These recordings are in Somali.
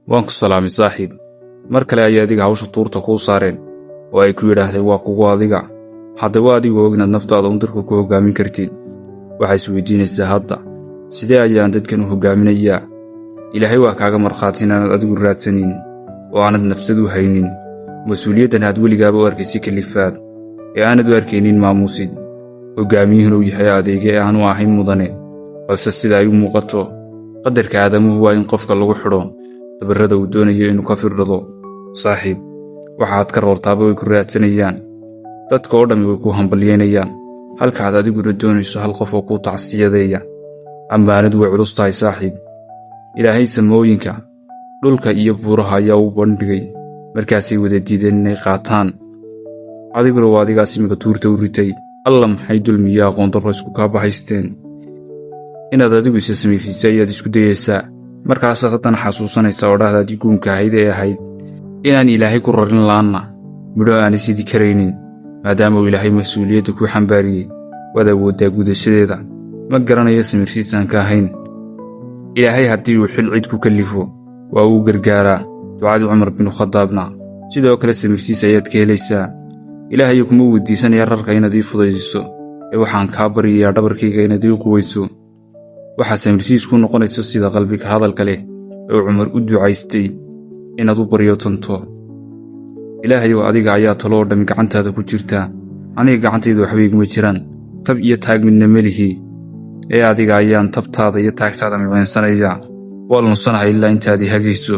waan ku salaamay saaxiib. mar kale ayay adiga hawsha tuurta kuu saareen oo ay ku yidhaahdeen waa kugu adiga. haddaba adigoo og inaad naftaada dirka ku hoggaamin kartid, waxay isweydiinaysaa hadda sidee ayaan dadkan u hoggaaminayaa? ilaahay waa kaaga markhaati inaanad adigu raadsanin oo aanad nafsadu haynin mas-uuliyaddan aad weligaaba u arkaysi kalifaad ee aanad u arkaynin maamuusid. hoggaamiyuhuna uu yahay adeege ee aanu ahayn mudane, balse sida ay u muuqato qadarka aadamuhu waa in qofka lagu xidho dabarrada uu doonayo inuu ka firdhado. saaxiib, waxaad ka roortaaba way ku raadsanayaan, dadka oo dhammi way ku hambalyeynayaan, halkaad adiguna doonayso hal qof oo kuu tacsiyadeeya. ammaanadu way culus tahay saaxiib. ilaahay samooyinka, dhulka iyo buuraha ayaa u bandhigay, markaasay wada diideen inay qaataan. adiguna waa adigaas imika tuurta u ritay. alla maxay dulmiyo aqoondarro isku kaa bahaysteen. inaad adigu isa samaysiisay ayaad isku dayaysaa, markaasaad haddana xasuusanaysaa odhahdaadii guunka ahayd ee ahayd inaan ilaahay ku rarin la'aanna midho aanay sidi karaynin. maadaama uu ilaahay mas-uuliyadda kuu xambaariyey, waad awooddaa gudashadeeda. ma garanayo samirsiisaan ka ahayn. ilaahay haddii uu xil cid ku kallifo waa uu gargaaraa. ducadii cumar binu khadaabna sidoo kale samirsiis ayaad ka helaysaa. ilaahayo kuma weydiisanaya rarka inaad ii fudaydiso, ee waxaan kaa baryayaa dhabarkayga inaad ii quwayso. waxaa samirsiis ku noqonaysa sida qalbiga hadalka leh ee uu cumar u ducaystay inaad u baryo tanto. ilaahayow adiga ayaa talo oo dhammi gacantaada ku jirtaa. aniga gacantayda waxba iguma jiraan, tab iyo taag midna melihi, ee adiga ayaan tabtaada iyo taagtaada micinsanayaa. waa lunsanahay ilaa intaadii hagayso,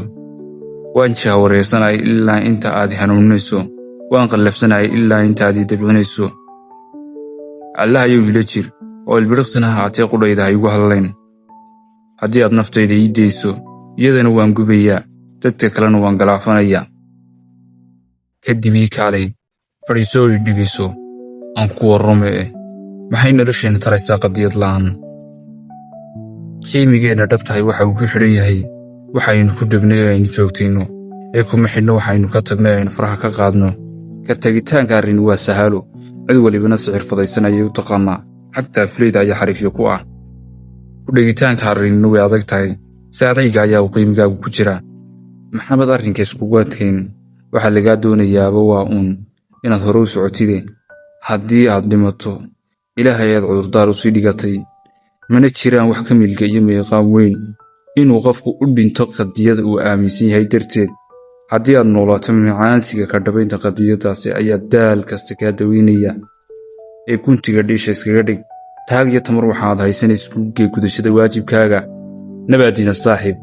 waan jahwareersanahay ilaa inta aad hanuuninayso, waan qallafsanahay ilaa intaadii dabcinayso. allahayow ila jir oo ilbiriqsina haatee qudhayda ha igu hadlayn. haddii aad naftayda ii dayso, iyadana waan gubayaa, dadka kalena waan galaafanayaa. kadib ii kaalay, fadhiisoo ii dhegayso, aan ku warrame maxay nolosheenna taraysaa qadiyad la'aan? qiimigeenna dhabtahay waxa uu ku xidhan yahay waxaynu ku degnay ee aynu joogtayno, ee kuma xidhno waxaynu ka tagnay ee aynu faraha ka qaadno. ka tagitaanka arrini waa sahalo, cid walibana si xirfadaysan ayay u taqaannaa, xataa fulayda ayaa xariifyo ku ah. ku dhegitaanka arrinina way adag tahay, si adayga ayaa uu qiimigaagu ku jiraa. maxamed arrinka iskugu adkayn, waxaa lagaa doonayaaba waa uun inaad hore u socotide. haddii aad dhimato, ilaahay ayaad cudurdaar u sii dhigatay. mana jiraan wax ka milga iyo meeqaan weyn inuu qofku u dhinto qadiyada uu aaminsan yahay darteed. haddii aad noolaato, macaansiga ka dhabaynta qadiyaddaasi ayaa daal kasta kaa daweynaya. ee guntiga dhiisha iskaga dhig, taag iyo tamar waxaad haysanaysa ku gee gudashada waajibkaaga. nabaadiina saaxiib.